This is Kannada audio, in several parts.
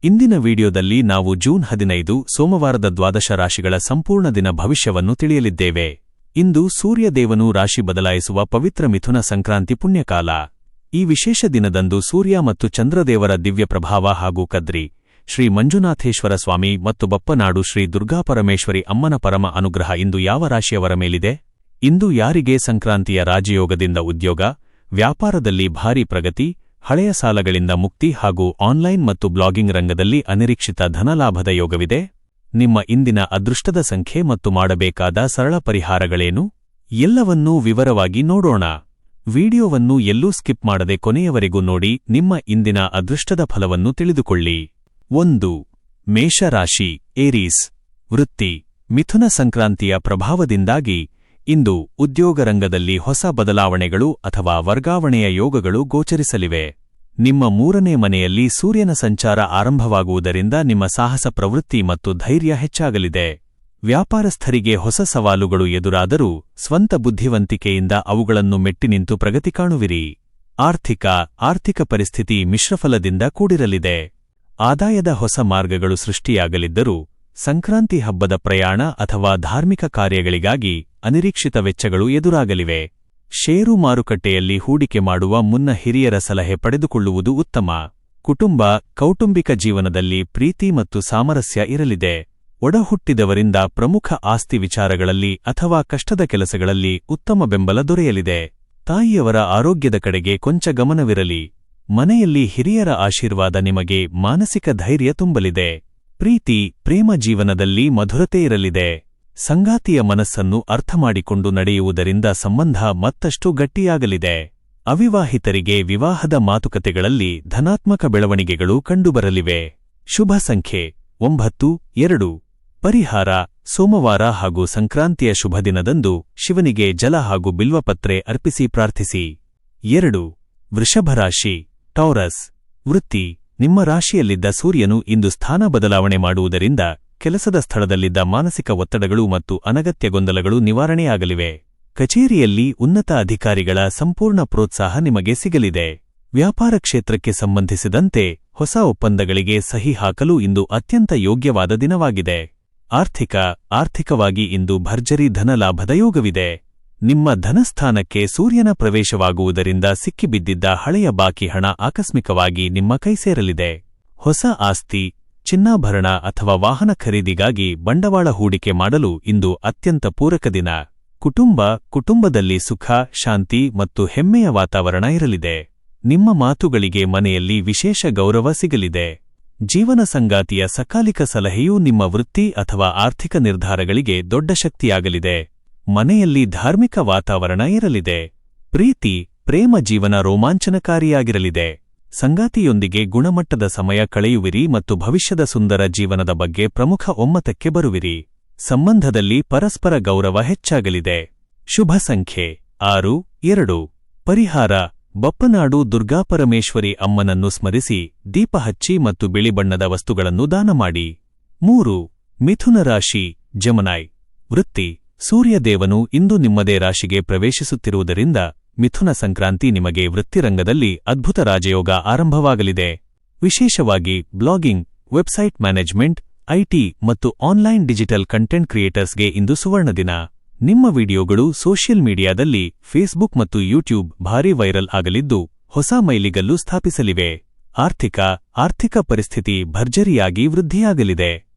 ಇಂದಿನ ವಿಡಿಯೋದಲ್ಲಿ ನಾವು ಜೂನ್ 15 ಸೋಮವಾರದ ದ್ವಾದಶ ರಾಶಿಗಳ ಸಂಪೂರ್ಣ ದಿನ ಭವಿಷ್ಯವನ್ನು ತಿಳಿಯಲಿದ್ದೇವೆ. ಇಂದು ಸೂರ್ಯದೇವನು ರಾಶಿ ಬದಲಾಯಿಸುವ ಪವಿತ್ರ ಮಿಥುನ ಸಂಕ್ರಾಂತಿ ಪುಣ್ಯಕಾಲ. ಈ ವಿಶೇಷ ದಿನದಂದು ಸೂರ್ಯ ಮತ್ತು ಚಂದ್ರದೇವರ ದಿವ್ಯ ಪ್ರಭಾವ ಹಾಗೂ ಕದ್ರಿ ಶ್ರೀ ಮಂಜುನಾಥೇಶ್ವರ ಸ್ವಾಮಿ ಮತ್ತು ಬಪ್ಪನಾಡು ಶ್ರೀ ದುರ್ಗಾಪರಮೇಶ್ವರಿ ಅಮ್ಮನ ಪರಮ ಅನುಗ್ರಹ ಇಂದು ಯಾವ ರಾಶಿಯವರ ಮೇಲಿದೆ? ಇಂದು ಯಾರಿಗೆ ಸಂಕ್ರಾಂತಿಯ ರಾಜಯೋಗದಿಂದ ಉದ್ಯೋಗ, ವ್ಯಾಪಾರದಲ್ಲಿ ಭಾರೀ ಪ್ರಗತಿ, ಹಳೆಯ ಸಾಲಗಳಿಂದ ಮುಕ್ತಿ ಹಾಗೂ ಆನ್ಲೈನ್ ಮತ್ತು ಬ್ಲಾಗಿಂಗ್ ರಂಗದಲ್ಲಿ ಅನಿರೀಕ್ಷಿತ ಧನಲಾಭದ ಯೋಗವಿದೆ? ನಿಮ್ಮ ಇಂದಿನ ಅದೃಷ್ಟದ ಸಂಖ್ಯೆ ಮತ್ತು ಮಾಡಬೇಕಾದ ಸರಳ ಪರಿಹಾರಗಳೇನು? ಎಲ್ಲವನ್ನೂ ವಿವರವಾಗಿ ನೋಡೋಣ. ವಿಡಿಯೋವನ್ನು ಎಲ್ಲೂ ಸ್ಕಿಪ್ ಮಾಡದೆ ಕೊನೆಯವರೆಗೂ ನೋಡಿ ನಿಮ್ಮ ಇಂದಿನ ಅದೃಷ್ಟದ ಫಲವನ್ನು ತಿಳಿದುಕೊಳ್ಳಿ. 1. ಮೇಷರಾಶಿ ಏರೀಸ್. ವೃತ್ತಿ. ಮಿಥುನ ಸಂಕ್ರಾಂತಿಯ ಪ್ರಭಾವದಿಂದಾಗಿ ಇಂದು ಉದ್ಯೋಗ ರಂಗದಲ್ಲಿ ಹೊಸ ಬದಲಾವಣೆಗಳು ಅಥವಾ ವರ್ಗಾವಣೆಯ ಯೋಗಗಳು ಗೋಚರಿಸಲಿವೆ. ನಿಮ್ಮ 3ನೇ ಮನೆಯಲ್ಲಿ ಸೂರ್ಯನ ಸಂಚಾರ ಆರಂಭವಾಗುವುದರಿಂದ ನಿಮ್ಮ ಸಾಹಸ ಪ್ರವೃತ್ತಿ ಮತ್ತು ಧೈರ್ಯ ಹೆಚ್ಚಾಗಲಿದೆ. ವ್ಯಾಪಾರಸ್ಥರಿಗೆ ಹೊಸ ಸವಾಲುಗಳು ಎದುರಾದರೂ ಸ್ವಂತ ಬುದ್ಧಿವಂತಿಕೆಯಿಂದ ಅವುಗಳನ್ನು ಮೆಟ್ಟಿನಿಂತು ಪ್ರಗತಿ ಕಾಣುವಿರಿ. ಆರ್ಥಿಕ ಪರಿಸ್ಥಿತಿ ಮಿಶ್ರಫಲದಿಂದ ಕೂಡಿರಲಿದೆ. ಆದಾಯದ ಹೊಸ ಮಾರ್ಗಗಳು ಸೃಷ್ಟಿಯಾಗಲಿದ್ದರೂ ಸಂಕ್ರಾಂತಿ ಹಬ್ಬದ ಪ್ರಯಾಣ ಅಥವಾ ಧಾರ್ಮಿಕ ಕಾರ್ಯಗಳಿಗಾಗಿ ಅನಿರೀಕ್ಷಿತ ವೆಚ್ಚಗಳು ಎದುರಾಗಲಿವೆ. ಷೇರು ಮಾರುಕಟ್ಟೆಯಲ್ಲಿ ಹೂಡಿಕೆ ಮಾಡುವ ಮುನ್ನ ಹಿರಿಯರ ಸಲಹೆ ಪಡೆದುಕೊಳ್ಳುವುದು ಉತ್ತಮ. ಕೌಟುಂಬಿಕ ಜೀವನದಲ್ಲಿ ಪ್ರೀತಿ ಮತ್ತು ಸಾಮರಸ್ಯ ಇರಲಿದೆ. ಒಡಹುಟ್ಟಿದವರಿಂದ ಪ್ರಮುಖ ಆಸ್ತಿ ವಿಚಾರಗಳಲ್ಲಿ ಅಥವಾ ಕಷ್ಟದ ಕೆಲಸಗಳಲ್ಲಿ ಉತ್ತಮ ಬೆಂಬಲ ದೊರೆಯಲಿದೆ. ತಾಯಿಯವರ ಆರೋಗ್ಯದ ಕಡೆಗೆ ಕೊಂಚ ಗಮನವಿರಲಿ. ಮನೆಯಲ್ಲಿ ಹಿರಿಯರ ಆಶೀರ್ವಾದ ನಿಮಗೆ ಮಾನಸಿಕ ಧೈರ್ಯ ತುಂಬಲಿದೆ. ಪ್ರೇಮ ಜೀವನದಲ್ಲಿ ಮಧುರತೆ ಇರಲಿದೆ. ಸಂಗಾತಿಯ ಮನಸ್ಸನ್ನು ಅರ್ಥಮಾಡಿಕೊಂಡು ನಡೆಯುವುದರಿಂದ ಸಂಬಂಧ ಮತ್ತಷ್ಟು ಗಟ್ಟಿಯಾಗಲಿದೆ. ಅವಿವಾಹಿತರಿಗೆ ವಿವಾಹದ ಮಾತುಕತೆಗಳಲ್ಲಿ ಧನಾತ್ಮಕ ಬೆಳವಣಿಗೆಗಳು ಕಂಡುಬರಲಿವೆ. ಶುಭ ಸಂಖ್ಯೆ 9, 2. ಪರಿಹಾರ. ಸೋಮವಾರ ಹಾಗೂ ಸಂಕ್ರಾಂತಿಯ ಶುಭದಿನದಂದು ಶಿವನಿಗೆ ಜಲ ಹಾಗೂ ಬಿಲ್ವಪತ್ರೆ ಅರ್ಪಿಸಿ ಪ್ರಾರ್ಥಿಸಿ. 2. ವೃಷಭರಾಶಿ ಟೌರಸ್. ವೃತ್ತಿ. ನಿಮ್ಮ ರಾಶಿಯಲ್ಲಿದ್ದ ಸೂರ್ಯನು ಇಂದು ಸ್ಥಾನ ಬದಲಾವಣೆ ಮಾಡುವುದರಿಂದ ಕೆಲಸದ ಸ್ಥಳದಲ್ಲಿದ್ದ ಮಾನಸಿಕ ಒತ್ತಡಗಳು ಮತ್ತು ಅನಗತ್ಯ ಗೊಂದಲಗಳು ನಿವಾರಣೆಯಾಗಲಿವೆ. ಕಚೇರಿಯಲ್ಲಿ ಉನ್ನತ ಅಧಿಕಾರಿಗಳ ಸಂಪೂರ್ಣ ಪ್ರೋತ್ಸಾಹ ನಿಮಗೆ ಸಿಗಲಿದೆ. ವ್ಯಾಪಾರ ಕ್ಷೇತ್ರಕ್ಕೆ ಸಂಬಂಧಿಸಿದಂತೆ ಹೊಸ ಒಪ್ಪಂದಗಳಿಗೆ ಸಹಿ ಹಾಕಲು ಇಂದು ಅತ್ಯಂತ ಯೋಗ್ಯವಾದ ದಿನವಾಗಿದೆ. ಆರ್ಥಿಕವಾಗಿ ಇಂದು ಭರ್ಜರಿ ಧನಲಾಭದ ಯೋಗವಿದೆ. ನಿಮ್ಮ ಧನಸ್ಥಾನಕ್ಕೆ ಸೂರ್ಯನ ಪ್ರವೇಶವಾಗುವುದರಿಂದ ಸಿಕ್ಕಿಬಿದ್ದಿದ್ದ ಹಳೆಯ ಬಾಕಿ ಹಣ ಆಕಸ್ಮಿಕವಾಗಿ ನಿಮ್ಮ ಕೈ ಸೇರಲಿದೆ. ಹೊಸ ಆಸ್ತಿ, ಚಿನ್ನಾಭರಣ ಅಥವಾ ವಾಹನ ಖರೀದಿಗಾಗಿ ಬಂಡವಾಳ ಹೂಡಿಕೆ ಮಾಡಲು ಇಂದು ಅತ್ಯಂತ ಪೂರಕ ದಿನ. ಕುಟುಂಬದಲ್ಲಿ ಸುಖ, ಶಾಂತಿ ಮತ್ತು ಹೆಮ್ಮೆಯ ವಾತಾವರಣ ಇರಲಿದೆ. ನಿಮ್ಮ ಮಾತುಗಳಿಗೆ ಮನೆಯಲ್ಲಿ ವಿಶೇಷ ಗೌರವ ಸಿಗಲಿದೆ. ಜೀವನ ಸಂಗಾತಿಯ ಸಕಾಲಿಕ ಸಲಹೆಯೂ ನಿಮ್ಮ ವೃತ್ತಿ ಅಥವಾ ಆರ್ಥಿಕ ನಿರ್ಧಾರಗಳಿಗೆ ದೊಡ್ಡ ಶಕ್ತಿಯಾಗಲಿದೆ. ಮನೆಯಲ್ಲಿ ಧಾರ್ಮಿಕ ವಾತಾವರಣ ಇರಲಿದೆ. ಪ್ರೇಮ ಜೀವನ ರೋಮಾಂಚನಕಾರಿಯಾಗಿರಲಿದೆ. ಸಂಗಾತಿಯೊಂದಿಗೆ ಗುಣಮಟ್ಟದ ಸಮಯ ಕಳೆಯುವಿರಿ ಮತ್ತು ಭವಿಷ್ಯದ ಸುಂದರ ಜೀವನದ ಬಗ್ಗೆ ಪ್ರಮುಖ ಒಮ್ಮತಕ್ಕೆ ಬರುವಿರಿ. ಸಂಬಂಧದಲ್ಲಿ ಪರಸ್ಪರ ಗೌರವ ಹೆಚ್ಚಾಗಲಿದೆ. ಶುಭ ಸಂಖ್ಯೆ 6, 2. ಪರಿಹಾರ. ಬಪ್ಪನಾಡು ದುರ್ಗಾಪರಮೇಶ್ವರಿ ಅಮ್ಮನನ್ನು ಸ್ಮರಿಸಿ ದೀಪ ಹಚ್ಚಿ ಮತ್ತು ಬಿಳಿ ಬಣ್ಣದ ವಸ್ತುಗಳನ್ನು ದಾನ ಮಾಡಿ. 3. ಮಿಥುನ ರಾಶಿ ಜಮನಾಯ್. ವೃತ್ತಿ. ಸೂರ್ಯದೇವನು ಇಂದು ನಿಮ್ಮದೇ ರಾಶಿಗೆ ಪ್ರವೇಶಿಸುತ್ತಿರುವುದರಿಂದ ಮಿಥುನ ಸಂಕ್ರಾಂತಿ ನಿಮಗೆ ವೃತ್ತಿರಂಗದಲ್ಲಿ ಅದ್ಭುತ ರಾಜಯೋಗ ಆರಂಭವಾಗಲಿದೆ. ವಿಶೇಷವಾಗಿ ಬ್ಲಾಗಿಂಗ್, ವೆಬ್ಸೈಟ್ ಮ್ಯಾನೇಜ್ಮೆಂಟ್, ಐಟಿ ಮತ್ತು ಆನ್ಲೈನ್ ಡಿಜಿಟಲ್ ಕಂಟೆಂಟ್ ಕ್ರಿಯೇಟರ್ಸ್ಗೆ ಇಂದು ಸುವರ್ಣ ದಿನ. ನಿಮ್ಮ ವಿಡಿಯೋಗಳು ಸೋಷಿಯಲ್ ಮೀಡಿಯಾದಲ್ಲಿ ಫೇಸ್ಬುಕ್ ಮತ್ತು ಯೂಟ್ಯೂಬ್ ಭಾರೀ ವೈರಲ್ ಆಗಲಿದ್ದು ಹೊಸ ಮೈಲಿಗಲ್ಲು ಸ್ಥಾಪಿಸಲಿವೆ. ಆರ್ಥಿಕ ಪರಿಸ್ಥಿತಿ ಭರ್ಜರಿಯಾಗಿ ವೃದ್ಧಿಯಾಗಲಿದೆ.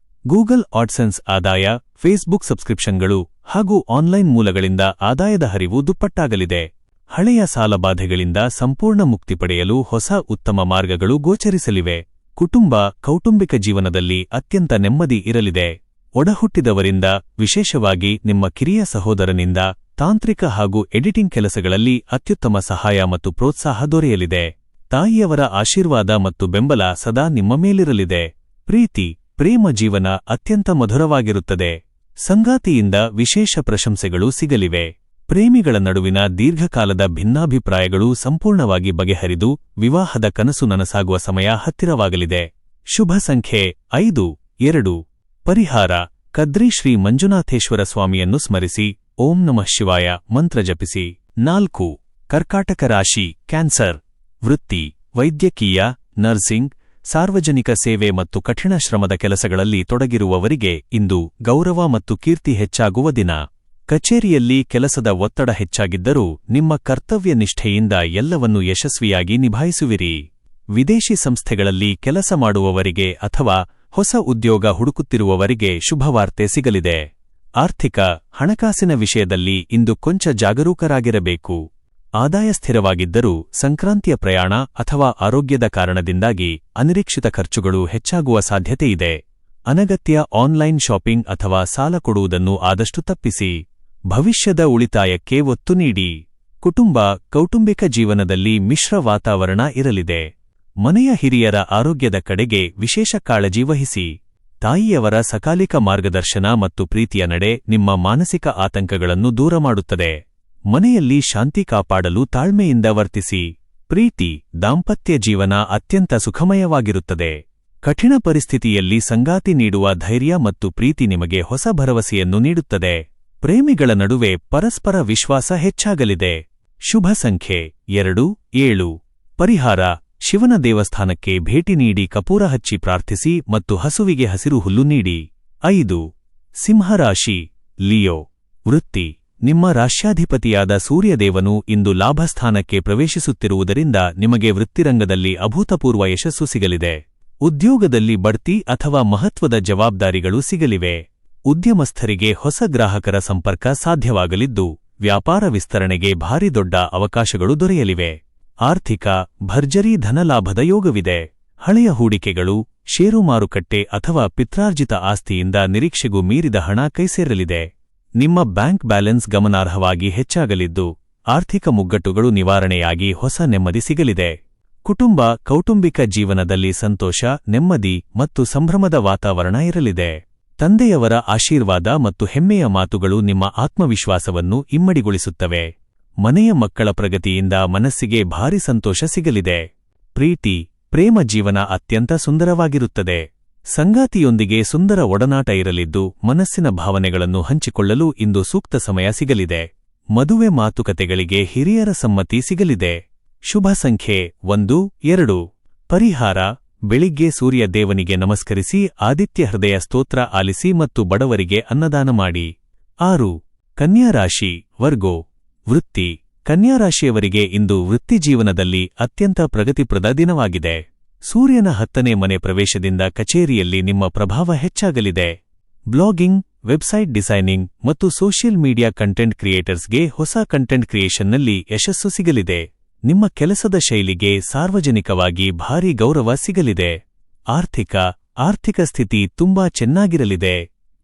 ಗೂಗಲ್ ಆಡ್ಸೆನ್ಸ್ ಆದಾಯ, ಫೇಸ್ಬುಕ್ ಸಬ್ಸ್ಕ್ರಿಪ್ಷನ್ಗಳು ಹಾಗೂ ಆನ್ಲೈನ್ ಮೂಲಗಳಿಂದ ಆದಾಯದ ಹರಿವು ದುಪ್ಪಟ್ಟಾಗಲಿದೆ. ಹಳೆಯ ಸಾಲಬಾಧೆಗಳಿಂದ ಸಂಪೂರ್ಣ ಮುಕ್ತಿ ಪಡೆಯಲು ಹೊಸ ಉತ್ತಮ ಮಾರ್ಗಗಳು ಗೋಚರಿಸಲಿವೆ. ಕೌಟುಂಬಿಕ ಜೀವನದಲ್ಲಿ ಅತ್ಯಂತ ನೆಮ್ಮದಿ ಇರಲಿದೆ. ಒಡಹುಟ್ಟಿದವರಿಂದ, ವಿಶೇಷವಾಗಿ ನಿಮ್ಮ ಕಿರಿಯ ಸಹೋದರನಿಂದ ತಾಂತ್ರಿಕ ಹಾಗೂ ಎಡಿಟಿಂಗ್ ಕೆಲಸಗಳಲ್ಲಿ ಅತ್ಯುತ್ತಮ ಸಹಾಯ ಮತ್ತು ಪ್ರೋತ್ಸಾಹ ದೊರೆಯಲಿದೆ. ತಾಯಿಯವರ ಆಶೀರ್ವಾದ ಮತ್ತು ಬೆಂಬಲ ಸದಾ ನಿಮ್ಮ ಮೇಲಿರಲಿದೆ. ಪ್ರೇಮ ಜೀವನ ಅತ್ಯಂತ ಮಧುರವಾಗಿರುತ್ತದೆ. ಸಂಗಾತಿಯಿಂದ ವಿಶೇಷ ಪ್ರಶಂಸೆಗಳು ಸಿಗಲಿವೆ. ಪ್ರೇಮಿಗಳ ನಡುವಿನ ದೀರ್ಘಕಾಲದ ಭಿನ್ನಾಭಿಪ್ರಾಯಗಳು ಸಂಪೂರ್ಣವಾಗಿ ಬಗೆಹರಿದು ವಿವಾಹದ ಕನಸು ನನಸಾಗುವ ಸಮಯ ಹತ್ತಿರವಾಗಲಿದೆ. ಶುಭ ಸಂಖ್ಯೆ 5, 2. ಪರಿಹಾರ. ಕದ್ರಿ ಶ್ರೀ ಮಂಜುನಾಥೇಶ್ವರ ಸ್ವಾಮಿಯನ್ನು ಸ್ಮರಿಸಿ ಓಂ ನಮಃ ಶಿವಾಯ ಮಂತ್ರ ಜಪಿಸಿ. 4. ಕರ್ಕಾಟಕ ರಾಶಿ ಕ್ಯಾನ್ಸರ್. ವೃತ್ತಿ. ವೈದ್ಯಕೀಯ, ನರ್ಸಿಂಗ್, ಸಾರ್ವಜನಿಕ ಸೇವೆ ಮತ್ತು ಕಠಿಣ ಶ್ರಮದ ಕೆಲಸಗಳಲ್ಲಿ ತೊಡಗಿರುವವರಿಗೆ ಇಂದು ಗೌರವ ಮತ್ತು ಕೀರ್ತಿ ಹೆಚ್ಚಾಗುವ ದಿನ. ಕಚೇರಿಯಲ್ಲಿ ಕೆಲಸದ ಒತ್ತಡ ಹೆಚ್ಚಾಗಿದ್ದರೂ ನಿಮ್ಮ ಕರ್ತವ್ಯ ನಿಷ್ಠೆಯಿಂದ ಎಲ್ಲವನ್ನೂ ಯಶಸ್ವಿಯಾಗಿ ನಿಭಾಯಿಸುವಿರಿ. ವಿದೇಶಿ ಸಂಸ್ಥೆಗಳಲ್ಲಿ ಕೆಲಸ ಮಾಡುವವರಿಗೆ ಅಥವಾ ಹೊಸ ಉದ್ಯೋಗ ಹುಡುಕುತ್ತಿರುವವರಿಗೆ ಶುಭವಾರ್ತೆ ಸಿಗಲಿದೆ. ಆರ್ಥಿಕ, ಹಣಕಾಸಿನ ವಿಷಯದಲ್ಲಿ ಇಂದು ಕೊಂಚ ಜಾಗರೂಕರಾಗಿರಬೇಕು. ಆದಾಯ ಸ್ಥಿರವಾಗಿದ್ದರೂ ಸಂಕ್ರಾಂತಿಯ ಪ್ರಯಾಣ ಅಥವಾ ಆರೋಗ್ಯದ ಕಾರಣದಿಂದಾಗಿ ಅನಿರೀಕ್ಷಿತ ಖರ್ಚುಗಳು ಹೆಚ್ಚಾಗುವ ಸಾಧ್ಯತೆಯಿದೆ. ಅನಗತ್ಯ ಆನ್ಲೈನ್ ಶಾಪಿಂಗ್ ಅಥವಾ ಸಾಲ ಕೊಡುವುದನ್ನು ಆದಷ್ಟು ತಪ್ಪಿಸಿ. ಭವಿಷ್ಯದ ಉಳಿತಾಯಕ್ಕೆ ಒತ್ತು ನೀಡಿ. ಕುಟುಂಬ, ಕೌಟುಂಬಿಕ ಜೀವನದಲ್ಲಿ ಮಿಶ್ರ ವಾತಾವರಣ ಇರಲಿದೆ. ಮನೆಯ ಹಿರಿಯರ ಆರೋಗ್ಯದ ಕಡೆಗೆ ವಿಶೇಷ ಕಾಳಜಿ ವಹಿಸಿ. ತಾಯಿಯವರ ಸಕಾಲಿಕ ಮಾರ್ಗದರ್ಶನ ಮತ್ತು ಪ್ರೀತಿಯ ನಡೆ ನಿಮ್ಮ ಮಾನಸಿಕ ಆತಂಕಗಳನ್ನು ದೂರ ಮಾಡುತ್ತದೆ. ಮನೆಯಲ್ಲಿ ಶಾಂತಿ ಕಾಪಾಡಲು ತಾಳ್ಮೆಯಿಂದ ವರ್ತಿಸಿ. ಪ್ರೀತಿ, ದಾಂಪತ್ಯ ಜೀವನ ಅತ್ಯಂತ ಸುಖಮಯವಾಗಿರುತ್ತದೆ. ಕಠಿಣ ಪರಿಸ್ಥಿತಿಯಲ್ಲಿ ಸಂಗಾತಿ ನೀಡುವ ಧೈರ್ಯ ಮತ್ತು ಪ್ರೀತಿ ನಿಮಗೆ ಹೊಸ ಭರವಸೆಯನ್ನು ನೀಡುತ್ತದೆ. ಪ್ರೇಮಿಗಳ ನಡುವೆ ಪರಸ್ಪರ ವಿಶ್ವಾಸ ಹೆಚ್ಚಾಗಲಿದೆ. ಶುಭ ಸಂಖ್ಯೆ 2, 7. ಪರಿಹಾರ: ಶಿವನ ದೇವಸ್ಥಾನಕ್ಕೆ ಭೇಟಿ ನೀಡಿ ಕಪೂರ ಹಚ್ಚಿ ಪ್ರಾರ್ಥಿಸಿ ಮತ್ತು ಹಸುವಿಗೆ ಹಸಿರು ಹುಲ್ಲು ನೀಡಿ. 5. ಸಿಂಹರಾಶಿ, ಲಿಯೋ. ವೃತ್ತಿ: ನಿಮ್ಮ ರಾಶ್ಯಾಧಿಪತಿಯಾದ ಸೂರ್ಯದೇವನು ಇಂದು ಲಾಭಸ್ಥಾನಕ್ಕೆ ಪ್ರವೇಶಿಸುತ್ತಿರುವುದರಿಂದ ನಿಮಗೆ ವೃತ್ತಿರಂಗದಲ್ಲಿ ಅಭೂತಪೂರ್ವ ಯಶಸ್ಸು ಸಿಗಲಿದೆ. ಉದ್ಯೋಗದಲ್ಲಿ ಬಡ್ತಿ ಅಥವಾ ಮಹತ್ವದ ಜವಾಬ್ದಾರಿಗಳು ಸಿಗಲಿವೆ. ಉದ್ಯಮಸ್ಥರಿಗೆ ಹೊಸ ಗ್ರಾಹಕರ ಸಂಪರ್ಕ ಸಾಧ್ಯವಾಗಲಿದ್ದು, ವ್ಯಾಪಾರ ವಿಸ್ತರಣೆಗೆ ಭಾರಿ ದೊಡ್ಡ ಅವಕಾಶಗಳು ದೊರೆಯಲಿವೆ. ಆರ್ಥಿಕ: ಭರ್ಜರಿ ಧನಲಾಭದ ಯೋಗವಿದೆ. ಹಳೆಯ ಹೂಡಿಕೆಗಳು, ಷೇರು ಮಾರುಕಟ್ಟೆ ಅಥವಾ ಪಿತ್ರಾರ್ಜಿತ ಆಸ್ತಿಯಿಂದ ನಿರೀಕ್ಷೆಗೂ ಮೀರಿದ ಹಣ ಕೈಸೇರಲಿದೆ. ನಿಮ್ಮ ಬ್ಯಾಂಕ್ ಬ್ಯಾಲೆನ್ಸ್ ಗಮನಾರ್ಹವಾಗಿ ಹೆಚ್ಚಾಗಲಿದ್ದು, ಆರ್ಥಿಕ ಮುಗ್ಗಟ್ಟುಗಳು ನಿವಾರಣೆಯಾಗಿ ಹೊಸ ನೆಮ್ಮದಿ ಸಿಗಲಿದೆ. ಕುಟುಂಬ, ಕೌಟುಂಬಿಕ ಜೀವನದಲ್ಲಿ ಸಂತೋಷ, ನೆಮ್ಮದಿ ಮತ್ತು ಸಂಭ್ರಮದ ವಾತಾವರಣ ಇರಲಿದೆ. ತಂದೆಯವರ ಆಶೀರ್ವಾದ ಮತ್ತು ಹೆಮ್ಮೆಯ ಮಾತುಗಳು ನಿಮ್ಮ ಆತ್ಮವಿಶ್ವಾಸವನ್ನು ಇಮ್ಮಡಿಗೊಳಿಸುತ್ತವೆ. ಮನೆಯ ಮಕ್ಕಳ ಪ್ರಗತಿಯಿಂದ ಮನಸ್ಸಿಗೆ ಭಾರಿ ಸಂತೋಷ ಸಿಗಲಿದೆ. ಪ್ರೀತಿ, ಪ್ರೇಮ ಜೀವನ ಅತ್ಯಂತ ಸುಂದರವಾಗಿರುತ್ತದೆ. ಸಂಗಾತಿಯೊಂದಿಗೆ ಸುಂದರ ಒಡನಾಟ ಇರಲಿದ್ದು, ಮನಸ್ಸಿನ ಭಾವನೆಗಳನ್ನು ಹಂಚಿಕೊಳ್ಳಲು ಇಂದು ಸೂಕ್ತ ಸಮಯ ಸಿಗಲಿದೆ. ಮದುವೆ ಮಾತುಕತೆಗಳಿಗೆ ಹಿರಿಯರ ಸಮ್ಮತಿ ಸಿಗಲಿದೆ. ಶುಭ ಸಂಖ್ಯೆ 1, 2. ಪರಿಹಾರ: ಬೆಳಿಗ್ಗೆ ಸೂರ್ಯ ದೇವನಿಗೆ ನಮಸ್ಕರಿಸಿ, ಆದಿತ್ಯ ಹೃದಯ ಸ್ತೋತ್ರ ಆಲಿಸಿ ಮತ್ತು ಬಡವರಿಗೆ ಅನ್ನದಾನ ಮಾಡಿ. 6. ಕನ್ಯಾ ರಾಶಿ, ವರ್ಗೋ. ವೃತ್ತಿ: ಕನ್ಯಾರಾಶಿಯವರಿಗೆ ಇಂದು ವೃತ್ತಿಜೀವನದಲ್ಲಿ ಅತ್ಯಂತ ಪ್ರಗತಿಪ್ರದ ದಿನವಾಗಿದೆ. ಸೂರ್ಯನ 10ನೇ ಮನೆ ಪ್ರವೇಶದಿಂದ ಕಚೇರಿಯಲ್ಲಿ ನಿಮ್ಮ ಪ್ರಭಾವ ಹೆಚ್ಚಾಗಲಿದೆ. ಬ್ಲಾಗಿಂಗ್, ವೆಬ್ಸೈಟ್ ಡಿಸೈನಿಂಗ್ ಮತ್ತು ಸೋಷಿಯಲ್ ಮೀಡಿಯಾ ಕಂಟೆಂಟ್ ಕ್ರಿಯೇಟರ್ಸ್ಗೆ ಹೊಸ ಕಂಟೆಂಟ್ ಕ್ರಿಯೇಷನ್ನಲ್ಲಿ ಯಶಸ್ಸು ಸಿಗಲಿದೆ. ನಿಮ್ಮ ಕೆಲಸದ ಶೈಲಿಗೆ ಸಾರ್ವಜನಿಕವಾಗಿ ಭಾರೀ ಗೌರವ ಸಿಗಲಿದೆ. ಆರ್ಥಿಕ ಸ್ಥಿತಿ ತುಂಬಾ ಚೆನ್ನಾಗಿರಲಿದೆ.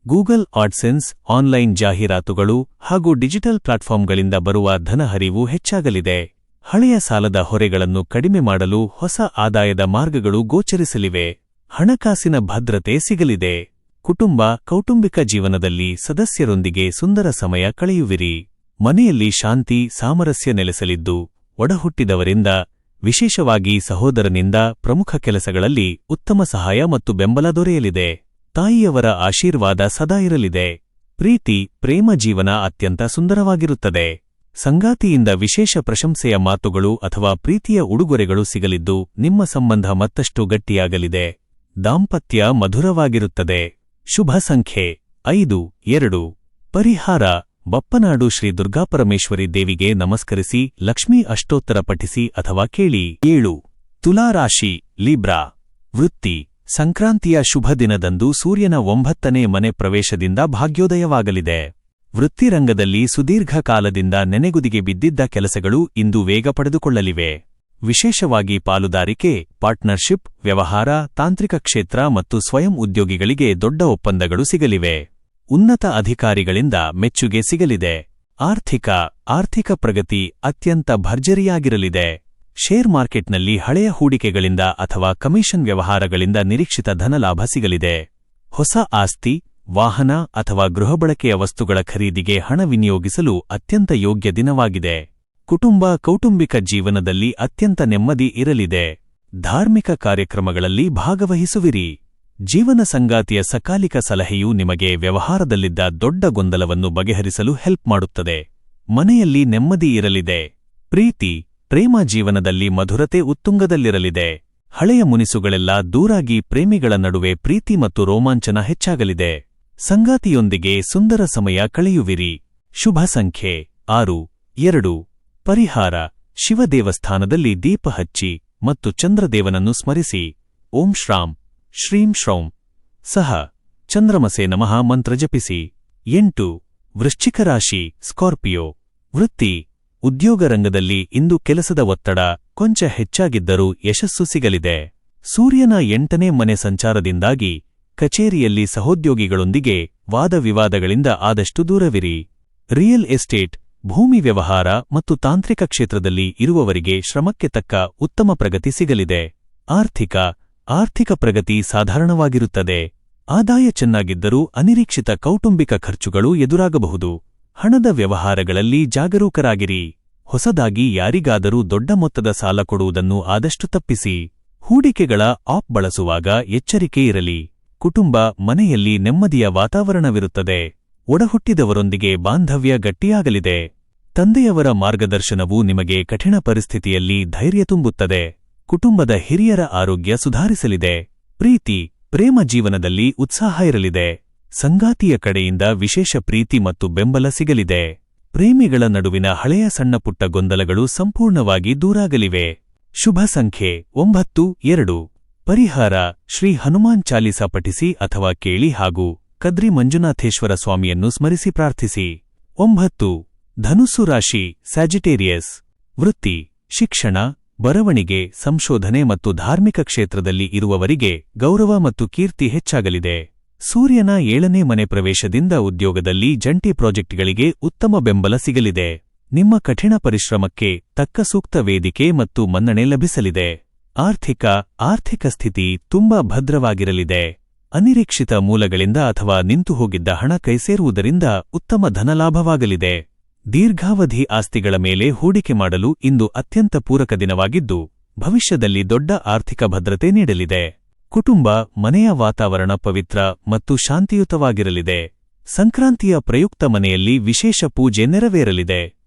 ಗೂಗಲ್ ಆಡ್ಸೆನ್ಸ್, ಆನ್ಲೈನ್ ಜಾಹೀರಾತುಗಳು ಹಾಗೂ ಡಿಜಿಟಲ್ ಪ್ಲಾಟ್ಫಾರ್ಮ್ಗಳಿಂದ ಬರುವ ಧನಹರಿವು ಹೆಚ್ಚಾಗಲಿದೆ. ಹಳೆಯ ಸಾಲದ ಹೊರೆಗಳನ್ನು ಕಡಿಮೆ ಮಾಡಲು ಹೊಸ ಆದಾಯದ ಮಾರ್ಗಗಳು ಗೋಚರಿಸಲಿವೆ. ಹಣಕಾಸಿನ ಭದ್ರತೆ ಸಿಗಲಿದೆ. ಕುಟುಂಬ, ಕೌಟುಂಬಿಕ ಜೀವನದಲ್ಲಿ ಸದಸ್ಯರೊಂದಿಗೆ ಸುಂದರ ಸಮಯ ಕಳೆಯುವಿರಿ. ಮನೆಯಲ್ಲಿ ಶಾಂತಿ, ಸಾಮರಸ್ಯ ನೆಲೆಸಲಿದ್ದು, ಒಡಹುಟ್ಟಿದವರಿಂದ, ವಿಶೇಷವಾಗಿ ಸಹೋದರನಿಂದ ಪ್ರಮುಖ ಕೆಲಸಗಳಲ್ಲಿ ಉತ್ತಮ ಸಹಾಯ ಮತ್ತು ಬೆಂಬಲ ದೊರೆಯಲಿದೆ. ತಾಯಿಯವರ ಆಶೀರ್ವಾದ ಸದಾ ಇರಲಿದೆ. ಪ್ರೀತಿ, ಪ್ರೇಮ ಜೀವನ ಅತ್ಯಂತ ಸುಂದರವಾಗಿರುತ್ತದೆ. ಸಂಗಾತಿಯಿಂದ ವಿಶೇಷ ಪ್ರಶಂಸೆಯ ಮಾತುಗಳು ಅಥವಾ ಪ್ರೀತಿಯ ಉಡುಗೊರೆಗಳು ಸಿಗಲಿದ್ದು, ನಿಮ್ಮ ಸಂಬಂಧ ಮತ್ತಷ್ಟು ಗಟ್ಟಿಯಾಗಲಿದೆ. ದಾಂಪತ್ಯ ಮಧುರವಾಗಿರುತ್ತದೆ. ಶುಭ ಸಂಖ್ಯೆ 5, 2. ಪರಿಹಾರ: ಬಪ್ಪನಾಡು ಶ್ರೀ ದುರ್ಗಾಪರಮೇಶ್ವರಿ ದೇವಿಗೆ ನಮಸ್ಕರಿಸಿ, ಲಕ್ಷ್ಮೀ ಅಷ್ಟೋತ್ತರ ಪಠಿಸಿ ಅಥವಾ ಕೇಳಿ. 7. ತುಲಾರಾಶಿ, ಲಿಬ್ರಾ. ವೃತ್ತಿ: ಸಂಕ್ರಾಂತಿಯ ಶುಭ ದಿನದಂದು ಸೂರ್ಯನ 9ನೇ ಮನೆ ಪ್ರವೇಶದಿಂದ ಭಾಗ್ಯೋದಯವಾಗಲಿದೆ. ವೃತ್ತಿರಂಗದಲ್ಲಿ ಸುದೀರ್ಘ ಕಾಲದಿಂದ ನೆನೆಗುದಿಗೆ ಬಿದ್ದಿದ್ದ ಕೆಲಸಗಳು ಇಂದು ವೇಗ ಪಡೆದುಕೊಳ್ಳಲಿವೆ. ವಿಶೇಷವಾಗಿ ಪಾಲುದಾರಿಕೆ, ಪಾರ್ಟ್ನರ್ಶಿಪ್, ವ್ಯವಹಾರ, ತಾಂತ್ರಿಕ ಕ್ಷೇತ್ರ ಮತ್ತು ಸ್ವಯಂ ಉದ್ಯೋಗಿಗಳಿಗೆ ದೊಡ್ಡ ಒಪ್ಪಂದಗಳು ಸಿಗಲಿವೆ. ಉನ್ನತ ಅಧಿಕಾರಿಗಳಿಂದ ಮೆಚ್ಚುಗೆ ಸಿಗಲಿದೆ. ಆರ್ಥಿಕ ಪ್ರಗತಿ ಅತ್ಯಂತ ಭರ್ಜರಿಯಾಗಿರಲಿದೆ. ಶೇರ್ ಮಾರ್ಕೆಟ್ನಲ್ಲಿ ಹಳೆಯ ಹೂಡಿಕೆಗಳಿಂದ ಅಥವಾ ಕಮಿಷನ್ ವ್ಯವಹಾರಗಳಿಂದ ನಿರೀಕ್ಷಿತ ಧನಲಾಭ ಸಿಗಲಿದೆ. ಹೊಸ ಆಸ್ತಿ, ವಾಹನ ಅಥವಾ ಗೃಹಬಳಕೆಯ ವಸ್ತುಗಳ ಖರೀದಿಗೆ ಹಣ ವಿನಿಯೋಗಿಸಲು ಅತ್ಯಂತ ಯೋಗ್ಯ ದಿನವಾಗಿದೆ. ಕುಟುಂಬ, ಕೌಟುಂಬಿಕ ಜೀವನದಲ್ಲಿ ಅತ್ಯಂತ ನೆಮ್ಮದಿ ಇರಲಿದೆ. ಧಾರ್ಮಿಕ ಕಾರ್ಯಕ್ರಮಗಳಲ್ಲಿ ಭಾಗವಹಿಸುವಿರಿ. ಜೀವನ ಸಂಗಾತಿಯ ಸಕಾಲಿಕ ಸಲಹೆಯು ನಿಮಗೆ ವ್ಯವಹಾರದಲ್ಲಿದ್ದ ದೊಡ್ಡ ಗೊಂದಲವನ್ನು ಬಗೆಹರಿಸಲು ಹೆಲ್ಪ್ ಮಾಡುತ್ತದೆ. ಮನೆಯಲ್ಲಿ ನೆಮ್ಮದಿ ಇರಲಿದೆ. ಪ್ರೀತಿ, ಪ್ರೇಮ ಜೀವನದಲ್ಲಿ ಮಧುರತೆ ಉತ್ತುಂಗದಲ್ಲಿರಲಿದೆ. ಹಳೆಯ ಮುನಿಸುಗಳೆಲ್ಲ ದೂರಾಗಿ ಪ್ರೇಮಿಗಳ ನಡುವೆ ಪ್ರೀತಿ ಮತ್ತು ರೋಮಾಂಚನ ಹೆಚ್ಚಾಗಲಿದೆ. ಸಂಗಾತಿಯೊಂದಿಗೆ ಸುಂದರ ಸಮಯ ಕಳೆಯುವಿರಿ. ಶುಭ ಸಂಖ್ಯೆ 6-2. ಪರಿಹಾರ: ಶಿವ ದೇವಸ್ಥಾನದಲ್ಲಿ ದೀಪ ಹಚ್ಚಿ ಮತ್ತು ಚಂದ್ರದೇವನನ್ನು ಸ್ಮರಿಸಿ. ಓಂ ಶ್ರಾಂ ಶ್ರೀಂ ಶ್ರೌಂ ಸಹ ಚಂದ್ರಮಸೆ ನಮಃ ಮಂತ್ರ ಜಪಿಸಿ. 8. ವೃಶ್ಚಿಕ ರಾಶಿ ಸ್ಕಾರ್ಪಿಯೋ. ವೃತ್ತಿ: ಉದ್ಯೋಗ ರಂಗದಲ್ಲಿ ಇಂದು ಕೆಲಸದ ಒತ್ತಡ ಕೊಂಚ ಹೆಚ್ಚಾಗಿದ್ದರೂ ಯಶಸ್ಸು ಸಿಗಲಿದೆ. ಸೂರ್ಯನ 8ನೇ ಮನೆ ಸಂಚಾರದಿಂದಾಗಿ ಕಚೇರಿಯಲ್ಲಿ ಸಹೋದ್ಯೋಗಿಗಳೊಂದಿಗೆ ವಾದವಿವಾದಗಳಿಂದ ಆದಷ್ಟು ದೂರವಿರಿ. ರಿಯಲ್ ಎಸ್ಟೇಟ್, ಭೂಮಿ ವ್ಯವಹಾರ ಮತ್ತು ತಾಂತ್ರಿಕ ಕ್ಷೇತ್ರದಲ್ಲಿ ಇರುವವರಿಗೆ ಶ್ರಮಕ್ಕೆ ತಕ್ಕ ಉತ್ತಮ ಪ್ರಗತಿ ಸಿಗಲಿದೆ. ಆರ್ಥಿಕ ಪ್ರಗತಿ ಸಾಧಾರಣವಾಗಿರುತ್ತದೆ. ಆದಾಯ ಚೆನ್ನಾಗಿದ್ದರೂ ಅನಿರೀಕ್ಷಿತ ಕೌಟುಂಬಿಕ ಖರ್ಚುಗಳು ಎದುರಾಗಬಹುದು. ಹಣದ ವ್ಯವಹಾರಗಳಲ್ಲಿ ಜಾಗರೂಕರಾಗಿರಿ. ಹೊಸದಾಗಿ ಯಾರಿಗಾದರೂ ದೊಡ್ಡ ಮೊತ್ತದ ಸಾಲ ಕೊಡುವುದನ್ನು ಆದಷ್ಟು ತಪ್ಪಿಸಿ. ಹೂಡಿಕೆಗಳ ಆಪ್ ಬಳಸುವಾಗ ಎಚ್ಚರಿಕೆ ಇರಲಿ. ಕುಟುಂಬ, ಮನೆಯಲ್ಲಿ ನೆಮ್ಮದಿಯ ವಾತಾವರಣವಿರುತ್ತದೆ. ಒಡಹುಟ್ಟಿದವರೊಂದಿಗೆ ಬಾಂಧವ್ಯ ಗಟ್ಟಿಯಾಗಲಿದೆ. ತಂದೆಯವರ ಮಾರ್ಗದರ್ಶನವು ನಿಮಗೆ ಕಠಿಣ ಪರಿಸ್ಥಿತಿಯಲ್ಲಿ ಧೈರ್ಯ ತುಂಬುತ್ತದೆ. ಕುಟುಂಬದ ಹಿರಿಯರ ಆರೋಗ್ಯ ಸುಧಾರಿಸಲಿದೆ. ಪ್ರೇಮ ಜೀವನದಲ್ಲಿ ಉತ್ಸಾಹ ಇರಲಿದೆ. ಸಂಗಾತಿಯ ಕಡೆಯಿಂದ ವಿಶೇಷ ಪ್ರೀತಿ ಮತ್ತು ಬೆಂಬಲ ಸಿಗಲಿದೆ. ಪ್ರೇಮಿಗಳ ನಡುವಿನ ಹಳೆಯ ಸಣ್ಣಪುಟ್ಟ ಗೊಂದಲಗಳು ಸಂಪೂರ್ಣವಾಗಿ ದೂರಾಗಲಿವೆ. ಶುಭ ಸಂಖ್ಯೆ 9-2. ಪರಿಹಾರ: ಶ್ರೀ ಹನುಮಾನ್ ಚಾಲೀಸ ಪಠಿಸಿ ಅಥವಾ ಕೇಳಿ ಹಾಗೂ ಕದ್ರಿ ಮಂಜುನಾಥೇಶ್ವರ ಸ್ವಾಮಿಯನ್ನು ಸ್ಮರಿಸಿ ಪ್ರಾರ್ಥಿಸಿ. 9. ಧನುಸ್ಸು ರಾಶಿ ಸ್ಯಾಜಿಟೇರಿಯಸ್. ವೃತ್ತಿ: ಶಿಕ್ಷಣ, ಬರವಣಿಗೆ, ಸಂಶೋಧನೆ ಮತ್ತು ಧಾರ್ಮಿಕ ಕ್ಷೇತ್ರದಲ್ಲಿ ಇರುವವರಿಗೆ ಗೌರವ ಮತ್ತು ಕೀರ್ತಿ ಹೆಚ್ಚಾಗಲಿದೆ. ಸೂರ್ಯನ 7ನೇ ಮನೆ ಪ್ರವೇಶದಿಂದ ಉದ್ಯೋಗದಲ್ಲಿ ಜಂಟಿ ಪ್ರಾಜೆಕ್ಟ್ಗಳಿಗೆ ಉತ್ತಮ ಬೆಂಬಲ ಸಿಗಲಿದೆ. ನಿಮ್ಮ ಕಠಿಣ ಪರಿಶ್ರಮಕ್ಕೆ ತಕ್ಕ ಸೂಕ್ತ ವೇದಿಕೆ ಮತ್ತು ಮನ್ನಣೆ ಲಭಿಸಲಿದೆ. ಆರ್ಥಿಕ ಸ್ಥಿತಿ ತುಂಬಾ ಭದ್ರವಾಗಿರಲಿದೆ. ಅನಿರೀಕ್ಷಿತ ಮೂಲಗಳಿಂದ ಅಥವಾ ನಿಂತುಹೋಗಿದ್ದ ಹಣ ಕೈಸೇರುವುದರಿಂದ ಉತ್ತಮ ಧನಲಾಭವಾಗಲಿದೆ. ದೀರ್ಘಾವಧಿ ಆಸ್ತಿಗಳ ಮೇಲೆ ಹೂಡಿಕೆ ಮಾಡಲು ಇಂದು ಅತ್ಯಂತ ಪೂರಕ ದಿನವಾಗಿದ್ದು, ಭವಿಷ್ಯದಲ್ಲಿ ದೊಡ್ಡ ಆರ್ಥಿಕ ಭದ್ರತೆ ನೀಡಲಿದೆ. ಕುಟುಂಬ, ಮನೆಯ ವಾತಾವರಣ ಪವಿತ್ರ ಮತ್ತು ಶಾಂತಿಯುತವಾಗಿರಲಿದೆ. ಸಂಕ್ರಾಂತಿಯ ಪ್ರಯುಕ್ತ ಮನೆಯಲ್ಲಿ ವಿಶೇಷ ಪೂಜೆ ನೆರವೇರಲಿದೆ.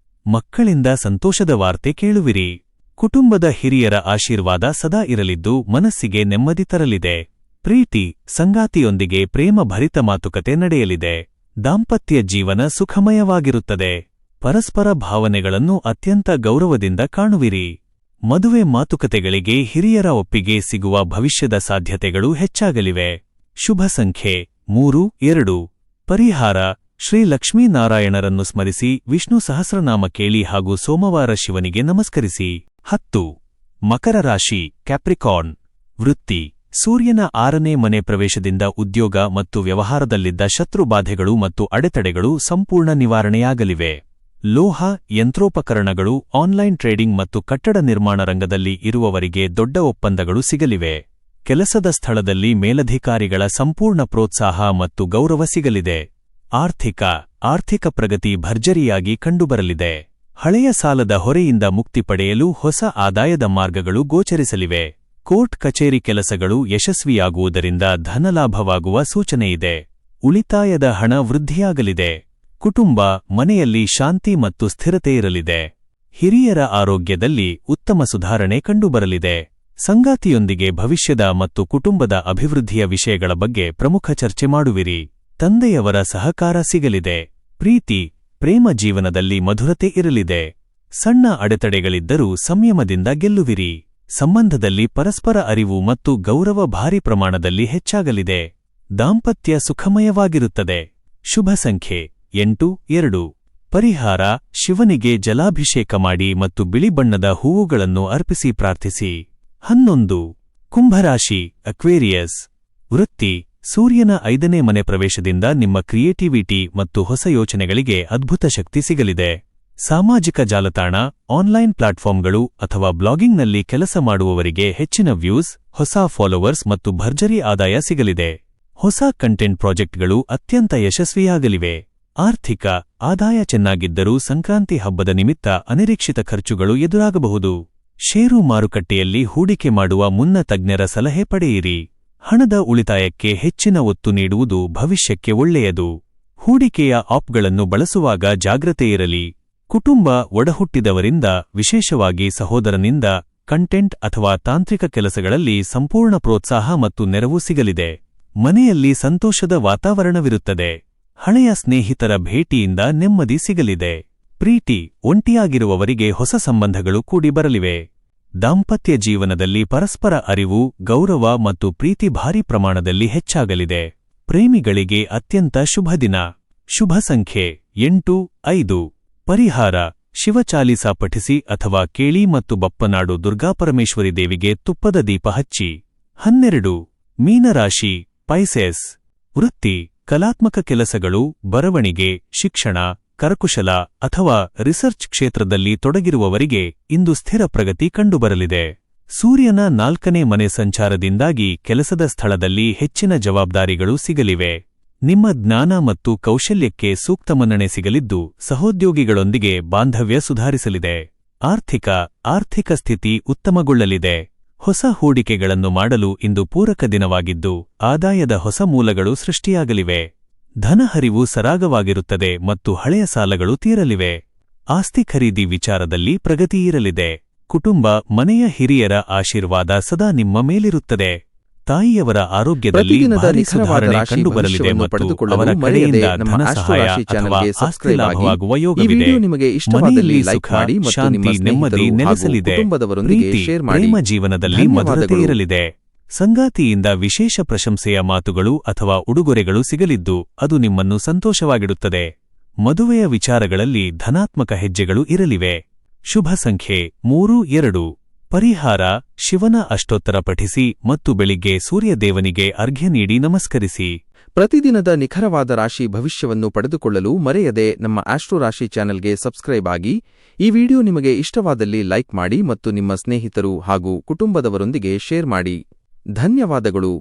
ಮಕ್ಕಳಿಂದ ಸಂತೋಷದ ವಾರ್ತೆ ಕೇಳುವಿರಿ. ಕುಟುಂಬದ ಹಿರಿಯರ ಆಶೀರ್ವಾದ ಸದಾ ಇರಲಿದ್ದು ಮನಸ್ಸಿಗೆ ನೆಮ್ಮದಿ ತರಲಿದೆ. ಪ್ರೀತಿ: ಸಂಗಾತಿಯೊಂದಿಗೆ ಪ್ರೇಮ ಭರಿತ ಮಾತುಕತೆ ನಡೆಯಲಿದೆ. ದಾಂಪತ್ಯ ಜೀವನ ಸುಖಮಯವಾಗಿರುತ್ತದೆ. ಪರಸ್ಪರ ಭಾವನೆಗಳನ್ನು ಅತ್ಯಂತ ಗೌರವದಿಂದ ಕಾಣುವಿರಿ. ಮದುವೆ ಮಾತುಕತೆಗಳಿಗೆ ಹಿರಿಯರ ಒಪ್ಪಿಗೆ ಸಿಗುವ ಭವಿಷ್ಯದ ಸಾಧ್ಯತೆಗಳು ಹೆಚ್ಚಾಗಲಿವೆ. ಶುಭ ಸಂಖ್ಯೆ 3-2. ಪರಿಹಾರ: ಶ್ರೀ ಲಕ್ಷ್ಮೀನಾರಾಯಣರನ್ನು ಸ್ಮರಿಸಿ ವಿಷ್ಣು ಸಹಸ್ರನಾಮ ಕೇಳಿ ಹಾಗೂ ಸೋಮವಾರ ಶಿವನಿಗೆ ನಮಸ್ಕರಿಸಿ. 10. ಮಕರ ರಾಶಿ ಕ್ಯಾಪ್ರಿಕಾರ್ನ್. ವೃತ್ತಿ: ಸೂರ್ಯನ 6ನೇ ಮನೆ ಪ್ರವೇಶದಿಂದ ಉದ್ಯೋಗ ಮತ್ತು ವ್ಯವಹಾರದಲ್ಲಿದ್ದ ಶತ್ರುಬಾಧೆಗಳು ಮತ್ತು ಅಡೆತಡೆಗಳು ಸಂಪೂರ್ಣ ನಿವಾರಣೆಯಾಗಲಿವೆ. ಲೋಹ, ಯಂತ್ರೋಪಕರಣಗಳು, ಆನ್ಲೈನ್ ಟ್ರೇಡಿಂಗ್ ಮತ್ತು ಕಟ್ಟಡ ನಿರ್ಮಾಣ ರಂಗದಲ್ಲಿ ಇರುವವರಿಗೆ ದೊಡ್ಡ ಒಪ್ಪಂದಗಳು ಸಿಗಲಿವೆ. ಕೆಲಸದ ಸ್ಥಳದಲ್ಲಿ ಮೇಲಧಿಕಾರಿಗಳ ಸಂಪೂರ್ಣ ಪ್ರೋತ್ಸಾಹ ಮತ್ತು ಗೌರವ ಸಿಗಲಿದೆ. ಆರ್ಥಿಕ ಪ್ರಗತಿ ಭರ್ಜರಿಯಾಗಿ ಕಂಡುಬರಲಿದೆ. ಹಳೆಯ ಸಾಲದ ಹೊರೆಯಿಂದ ಮುಕ್ತಿ ಪಡೆಯಲು ಹೊಸ ಆದಾಯದ ಮಾರ್ಗಗಳು ಗೋಚರಿಸಲಿವೆ. ಕೋರ್ಟ್ ಕಚೇರಿ ಕೆಲಸಗಳು ಯಶಸ್ವಿಯಾಗುವುದರಿಂದ ಧನಲಾಭವಾಗುವ ಸೂಚನೆಯಿದೆ. ಉಳಿತಾಯದ ಹಣ ವೃದ್ಧಿಯಾಗಲಿದೆ. ಕುಟುಂಬ, ಮನೆಯಲ್ಲಿ ಶಾಂತಿ ಮತ್ತು ಸ್ಥಿರತೆ ಇರಲಿದೆ. ಹಿರಿಯರ ಆರೋಗ್ಯದಲ್ಲಿ ಉತ್ತಮ ಸುಧಾರಣೆ ಕಂಡುಬರಲಿದೆ. ಸಂಗಾತಿಯೊಂದಿಗೆ ಭವಿಷ್ಯದ ಮತ್ತು ಕುಟುಂಬದ ಅಭಿವೃದ್ಧಿಯ ವಿಷಯಗಳ ಬಗ್ಗೆ ಪ್ರಮುಖ ಚರ್ಚೆ ಮಾಡುವಿರಿ. ತಂದೆಯವರ ಸಹಕಾರ ಸಿಗಲಿದೆ. ಪ್ರೇಮ ಜೀವನದಲ್ಲಿ ಮಧುರತೆ ಇರಲಿದೆ. ಸಣ್ಣ ಅಡೆತಡೆಗಳಿದ್ದರೂ ಸಂಯಮದಿಂದ ಗೆಲ್ಲುವಿರಿ. ಸಂಬಂಧದಲ್ಲಿ ಪರಸ್ಪರ ಅರಿವು ಮತ್ತು ಗೌರವ ಭಾರಿ ಪ್ರಮಾಣದಲ್ಲಿ ಹೆಚ್ಚಾಗಲಿದೆ. ದಾಂಪತ್ಯ ಸುಖಮಯವಾಗಿರುತ್ತದೆ. ಶುಭ ಸಂಖ್ಯೆ 8-2. ಪರಿಹಾರ: ಶಿವನಿಗೆ ಜಲಾಭಿಷೇಕ ಮಾಡಿ ಮತ್ತು ಬಿಳಿ ಬಣ್ಣದ ಹೂವುಗಳನ್ನು ಅರ್ಪಿಸಿ ಪ್ರಾರ್ಥಿಸಿ. 11. ಕುಂಭರಾಶಿ ಅಕ್ವೇರಿಯಸ್. ವೃತ್ತಿ: ಸೂರ್ಯನ 5ನೇ ಮನೆ ಪ್ರವೇಶದಿಂದ ನಿಮ್ಮ ಕ್ರಿಯೇಟಿವಿಟಿ ಮತ್ತು ಹೊಸ ಯೋಚನೆಗಳಿಗೆ ಅದ್ಭುತ ಶಕ್ತಿ ಸಿಗಲಿದೆ. ಸಾಮಾಜಿಕ ಜಾಲತಾಣ, ಆನ್ಲೈನ್ ಪ್ಲಾಟ್ಫಾರ್ಮ್ಗಳು ಅಥವಾ ಬ್ಲಾಗಿಂಗ್ನಲ್ಲಿ ಕೆಲಸ ಮಾಡುವವರಿಗೆ ಹೆಚ್ಚಿನ ವ್ಯೂಸ್, ಹೊಸ ಫಾಲೋವರ್ಸ್ ಮತ್ತು ಭರ್ಜರಿ ಆದಾಯ ಸಿಗಲಿದೆ. ಹೊಸ ಕಂಟೆಂಟ್ ಪ್ರಾಜೆಕ್ಟ್ಗಳು ಅತ್ಯಂತ ಯಶಸ್ವಿಯಾಗಲಿವೆ. ಆದಾಯ ಚೆನ್ನಾಗಿದ್ದರೂ ಸಂಕ್ರಾಂತಿ ಹಬ್ಬದ ನಿಮಿತ್ತ ಅನಿರೀಕ್ಷಿತ ಖರ್ಚುಗಳು ಎದುರಾಗಬಹುದು. ಷೇರು ಮಾರುಕಟ್ಟೆಯಲ್ಲಿ ಹೂಡಿಕೆ ಮಾಡುವ ಮುನ್ನ ತಜ್ಞರ ಸಲಹೆ ಪಡೆಯಿರಿ. ಹಣದ ಉಳಿತಾಯಕ್ಕೆ ಹೆಚ್ಚಿನ ಒತ್ತು ನೀಡುವುದು ಭವಿಷ್ಯಕ್ಕೆ ಒಳ್ಳೆಯದು. ಹೂಡಿಕೆಯ ಆಪ್ಗಳನ್ನು ಬಳಸುವಾಗ ಜಾಗ್ರತೆ ಇರಲಿ. ಕುಟುಂಬ, ಒಡಹುಟ್ಟಿದವರಿಂದ, ವಿಶೇಷವಾಗಿ ಸಹೋದರನಿಂದ ಕಂಟೆಂಟ್ ಅಥವಾ ತಾಂತ್ರಿಕ ಕೆಲಸಗಳಲ್ಲಿ ಸಂಪೂರ್ಣ ಪ್ರೋತ್ಸಾಹ ಮತ್ತು ನೆರವು ಸಿಗಲಿದೆ. ಮನೆಯಲ್ಲಿ ಸಂತೋಷದ ವಾತಾವರಣವಿರುತ್ತದೆ. ಹಳೆಯ ಸ್ನೇಹಿತರ ಭೇಟಿಯಿಂದ ನೆಮ್ಮದಿ ಸಿಗಲಿದೆ. ಪ್ರೀತಿ, ಒಂಟಿಯಾಗಿರುವವರಿಗೆ ಹೊಸ ಸಂಬಂಧಗಳು ಕೂಡಿ ಬರಲಿವೆ. ದಾಂಪತ್ಯ ಜೀವನದಲ್ಲಿ ಪರಸ್ಪರ ಅರಿವು, ಗೌರವ ಮತ್ತು ಪ್ರೀತಿ ಭಾರೀ ಪ್ರಮಾಣದಲ್ಲಿ ಹೆಚ್ಚಾಗಲಿದೆ. ಪ್ರೇಮಿಗಳಿಗೆ ಅತ್ಯಂತ ಶುಭ ದಿನ. ಶುಭ ಸಂಖ್ಯೆ 8, 5. ಪರಿಹಾರ: ಶಿವಚಾಲೀಸ ಪಠಿಸಿ ಅಥವಾ ಕೇಳಿ ಮತ್ತು ಬಪ್ಪನಾಡು ದುರ್ಗಾಪರಮೇಶ್ವರಿ ದೇವಿಗೆ ತುಪ್ಪದ ದೀಪ ಹಚ್ಚಿ. 12. ಮೀನರಾಶಿ, ಪೈಸೆಸ್. ವೃತ್ತಿ: ಕಲಾತ್ಮಕ ಕೆಲಸಗಳು, ಬರವಣಿಗೆ, ಶಿಕ್ಷಣ, ಕರಕುಶಲ ಅಥವಾ ರಿಸರ್ಚ್ ಕ್ಷೇತ್ರದಲ್ಲಿ ತೊಡಗಿರುವವರಿಗೆ ಇಂದು ಸ್ಥಿರ ಪ್ರಗತಿ ಕಂಡುಬರಲಿದೆ. ಸೂರ್ಯನ 4ನೇ ಮನೆ ಸಂಚಾರದಿಂದಾಗಿ ಕೆಲಸದ ಸ್ಥಳದಲ್ಲಿ ಹೆಚ್ಚಿನ ಜವಾಬ್ದಾರಿಗಳು ಸಿಗಲಿವೆ. ನಿಮ್ಮ ಜ್ಞಾನ ಮತ್ತು ಕೌಶಲ್ಯಕ್ಕೆ ಸೂಕ್ತ ಮನ್ನಣೆ ಸಿಗಲಿದ್ದು, ಸಹೋದ್ಯೋಗಿಗಳೊಂದಿಗೆ ಬಾಂಧವ್ಯ ಸುಧಾರಿಸಲಿದೆ. ಆರ್ಥಿಕ ಸ್ಥಿತಿ ಉತ್ತಮಗೊಳ್ಳಲಿದೆ. ಹೊಸ ಹೂಡಿಕೆಗಳನ್ನು ಮಾಡಲು ಇಂದು ಪೂರಕ ದಿನವಾಗಿದ್ದು, ಆದಾಯದ ಹೊಸ ಮೂಲಗಳು ಸೃಷ್ಟಿಯಾಗಲಿವೆ. ಧನಹರಿವು ಸರಾಗವಾಗಿರುತ್ತದೆ ಮತ್ತು ಹಳೆಯ ಸಾಲಗಳು ತೀರಲಿವೆ. ಆಸ್ತಿ ಖರೀದಿ ವಿಚಾರದಲ್ಲಿ ಪ್ರಗತಿಯಿರಲಿದೆ. ಕುಟುಂಬ, ಮನೆಯ ಹಿರಿಯರ ಆಶೀರ್ವಾದ ಸದಾ ನಿಮ್ಮ ಮೇಲಿರುತ್ತದೆ. ತಾಯಿಯವರ ಆರೋಗ್ಯದಲ್ಲಿ ಭಾರೀ ಸುಧಾರಣೆ ಕಂಡುಬರಲಿದೆ ಮತ್ತು ಅವರ ಕಡೆಯಿಂದ ಧನ ಸಹಾಯ ಅಥವಾ ಆಸ್ತಿ ಲಾಭವಾಗುವ ಯೋಗವಿದೆ. ಮನೆಯಲ್ಲಿ ಸುಖ, ಶಾಂತಿ, ನೆಮ್ಮದಿ ನೆಲೆಸಲಿದೆ. ಪ್ರೀತಿ, ಪ್ರೇಮ ಜೀವನದಲ್ಲಿ ಮಧುರತೆ ಇರಲಿದೆ. ಸಂಗಾತಿಯಿಂದ ವಿಶೇಷ ಪ್ರಶಂಸೆಯ ಮಾತುಗಳು ಅಥವಾ ಉಡುಗೊರೆಗಳು ಸಿಗಲಿದ್ದು, ಅದು ನಿಮ್ಮನ್ನು ಸಂತೋಷವಾಗಿಡುತ್ತದೆ. ಮದುವೆಯ ವಿಚಾರಗಳಲ್ಲಿ ಧನಾತ್ಮಕ ಹೆಜ್ಜೆಗಳು ಇರಲಿವೆ. ಶುಭ ಸಂಖ್ಯೆ 3, 2. ಪರಿಹಾರ: ಶಿವನ ಅಷ್ಟೋತ್ತರ ಪಠಿಸಿ ಮತ್ತು ಬೆಳಿಗ್ಗೆ ಸೂರ್ಯದೇವನಿಗೆ ಅರ್ಘ್ಯ ನೀಡಿ ನಮಸ್ಕರಿಸಿ. ಪ್ರತಿದಿನದ ನಿಖರವಾದ ರಾಶಿ ಭವಿಷ್ಯವನ್ನು ಪಡೆದುಕೊಳ್ಳಲು ಮರೆಯದೆ ನಮ್ಮ ಆಸ್ಟ್ರೋ ರಾಶಿ ಚಾನೆಲ್ಗೆ ಸಬ್ಸ್ಕ್ರೈಬ್ ಆಗಿ. ಈ ವಿಡಿಯೋ ನಿಮಗೆ ಇಷ್ಟವಾದಲ್ಲಿ ಲೈಕ್ ಮಾಡಿ ಮತ್ತು ನಿಮ್ಮ ಸ್ನೇಹಿತರು ಹಾಗೂ ಕುಟುಂಬದವರೊಂದಿಗೆ ಶೇರ್ ಮಾಡಿ. ಧನ್ಯವಾದಗಳು.